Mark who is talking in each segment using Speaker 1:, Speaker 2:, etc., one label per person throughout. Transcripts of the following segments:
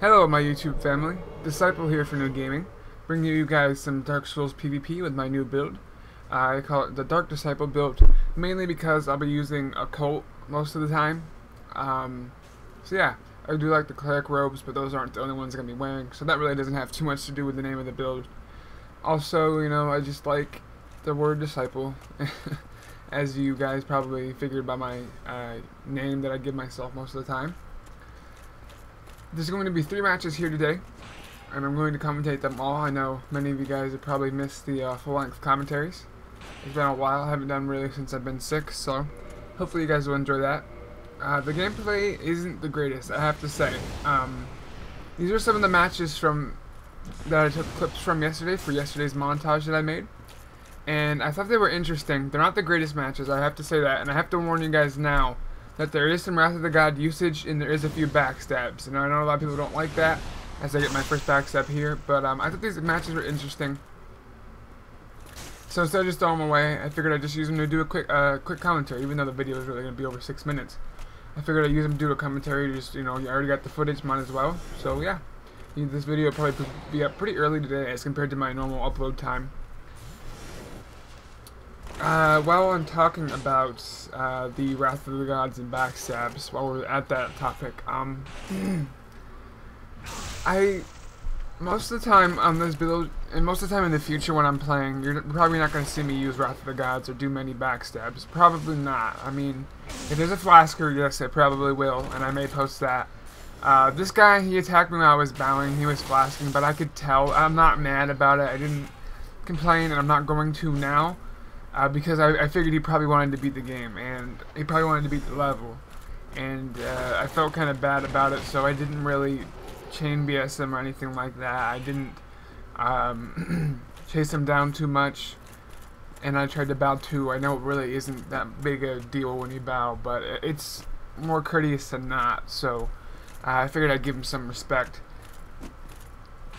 Speaker 1: Hello my YouTube family, Disciple here for New Gaming, bringing you guys some Dark Souls PvP with my new build. I call it the Dark Disciple build, mainly because I'll be using a cult most of the time. So yeah, I do like the cleric robes, but those aren't the only ones I'm going to be wearing, so that really doesn't have too much to do with the name of the build. Also, you know, I just like the word Disciple, as you guys probably figured by my name that I give myself most of the time. There's going to be 3 matches here today, and I'm going to commentate them all. I know many of you guys have probably missed the full-length commentaries. It's been a while. I haven't done really since I've been sick, so hopefully you guys will enjoy that. The gameplay isn't the greatest, I have to say. These are some of the matches that I took clips from yesterday for yesterday's montage that I made, and I thought they were interesting. They're not the greatest matches, I have to say that, and I have to warn you guys now that there is some Wrath of the God usage and there is a few backstabs. And I know a lot of people don't like that, as I get my first backstab here, but I thought these matches were interesting. So instead of just throwing them away, I figured I'd just use them to do a quick commentary, even though the video is really going to be over 6 minutes. I figured I'd use them to do a commentary, just, you know, you already got the footage, might as well. So yeah, this video will probably be up pretty early today as compared to my normal upload time. While I'm talking about the Wrath of the Gods and backstabs, while we're at that topic, most of the time on this build, and most of the time in the future when I'm playing, you're probably not going to see me use Wrath of the Gods or do many backstabs. Probably not. I mean, if there's a flasker, yes, I probably will, and I may post that. This guy, he attacked me while I was bowing, he was flasking, but I could tell. I'm not mad about it, I didn't complain, and I'm not going to now. Because I figured he probably wanted to beat the game, and he probably wanted to beat the level, and I felt kind of bad about it, so I didn't really chain BS him or anything like that. I didn't chase him down too much, and I tried to bow too. I know it really isn't that big a deal when you bow, but it's more courteous than not, so I figured I'd give him some respect.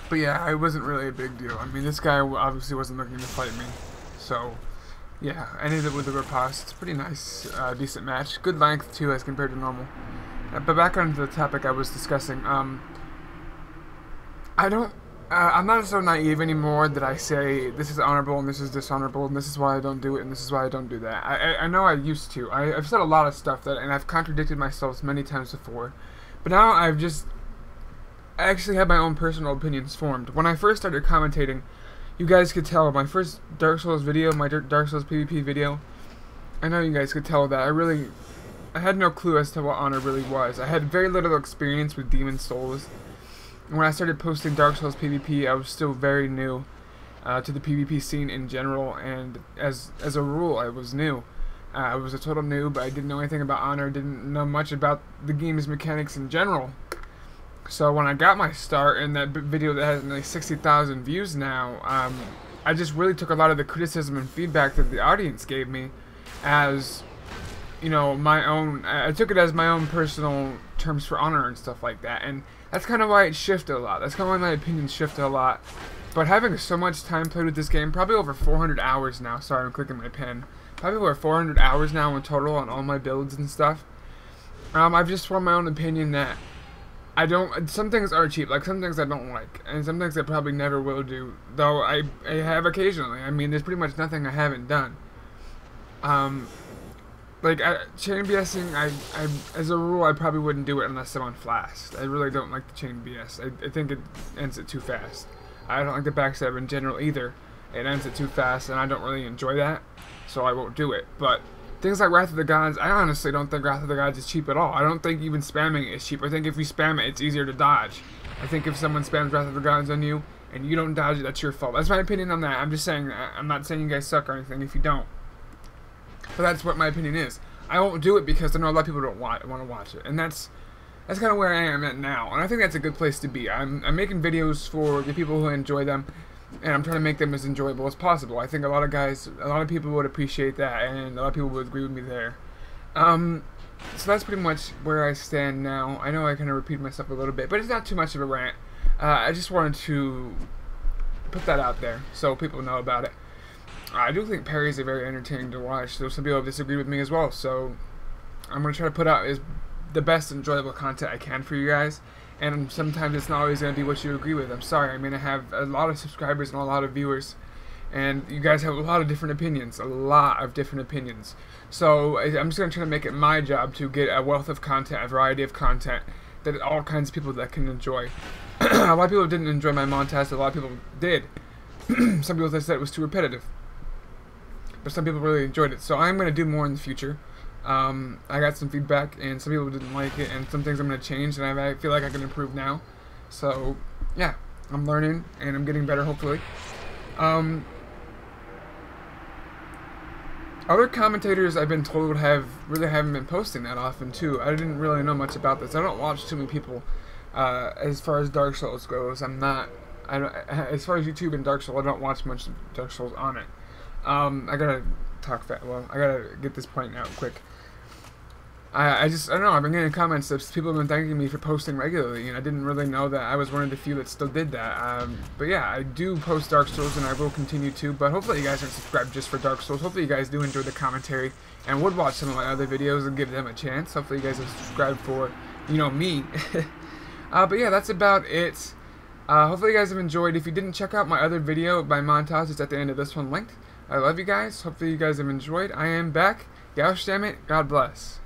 Speaker 1: But yeah, it wasn't really a big deal. I mean, this guy obviously wasn't looking to fight me, so yeah, I ended it with a riposte. It's pretty nice, decent match. Good length too, as compared to normal. But back onto the topic I was discussing. I'm not so naive anymore that I say this is honorable and this is dishonorable and this is why I don't do it and this is why I don't do that. I know I used to. I've said a lot of stuff and I've contradicted myself many times before. But now I actually have my own personal opinions formed. When I first started commentating, you guys could tell my first Dark Souls video, my Dark Souls PvP video, I know you guys could tell that I had no clue as to what honor really was. I had very little experience with Demon Souls. And when I started posting Dark Souls PvP, I was still very new to the PvP scene in general, and as a rule, I was new. I was a total noob. I didn't know anything about honor, didn't know much about the game's mechanics in general. So when I got my start in that video that has like 60,000 views now, I just really took a lot of the criticism and feedback that the audience gave me as, you know, my own. I took it as my own personal terms for honor and stuff like that, and that's kind of why it shifted a lot. That's kind of why my opinions shifted a lot. But having so much time played with this game, probably over 400 hours now. Sorry, I'm clicking my pen. Probably over 400 hours now in total on all my builds and stuff. I've just formed my own opinion that some things are cheap, like some things I don't like, and some things I probably never will do, though I have occasionally. I mean, there's pretty much nothing I haven't done. Like, chain BSing, as a rule, I probably wouldn't do it unless I'm on flask. I really don't like the chain BS. I think it ends it too fast. I don't like the backstab in general either. It ends it too fast, and I don't really enjoy that, so I won't do it. But things like Wrath of the Gods, I honestly don't think Wrath of the Gods is cheap at all. I don't think even spamming it is cheap. I think if you spam it, it's easier to dodge. I think if someone spams Wrath of the Gods on you, and you don't dodge it, that's your fault. That's my opinion on that. I'm just saying that. I'm not saying you guys suck or anything if you don't. But that's what my opinion is. I won't do it because I know a lot of people don't want to watch it. And that's kind of where I am at now. And I think that's a good place to be. I'm making videos for the people who enjoy them, and I'm trying to make them as enjoyable as possible. I think a lot of people would appreciate that, and a lot of people would agree with me there. So that's pretty much where I stand now. I know I kind of repeat myself a little bit, but it's not too much of a rant. I just wanted to put that out there so people know about it. I do think parries are very entertaining to watch, though some people disagree with me as well, so I'm going to try to put out the best enjoyable content I can for you guys, and sometimes it's not always going to be what you agree with. I'm sorry. I mean, I have a lot of subscribers and a lot of viewers, and you guys have a lot of different opinions, So I'm just going to try to make it my job to get a wealth of content, a variety of content that all kinds of people that can enjoy. A lot of people didn't enjoy my montage, a lot of people did. Some people said it was too repetitive, but some people really enjoyed it. So I'm going to do more in the future. I got some feedback, and some people didn't like it, and some things I'm going to change, and I feel like I can improve now. So yeah, I'm learning, and I'm getting better, hopefully. Other commentators I've been told really haven't been posting that often too. I didn't really know much about this. I don't watch too many people. As far as Dark Souls goes, as far as YouTube and Dark Souls, I don't watch much Dark Souls on it. I gotta I gotta get this point out quick. I don't know, I've been getting comments that people have been thanking me for posting regularly, and I didn't really know that I was one of the few that still did that. But yeah, I do post Dark Souls, and I will continue to, but hopefully you guys aren't subscribed just for Dark Souls. Hopefully you guys do enjoy the commentary, and would watch some of my other videos and give them a chance. Hopefully you guys have subscribed for, you know, me. But yeah, that's about it. Hopefully you guys have enjoyed. If you didn't check out my other video, my montage, it's at the end of this one linked. I love you guys. Hopefully you guys have enjoyed. I am back. Gosh damn it. God bless.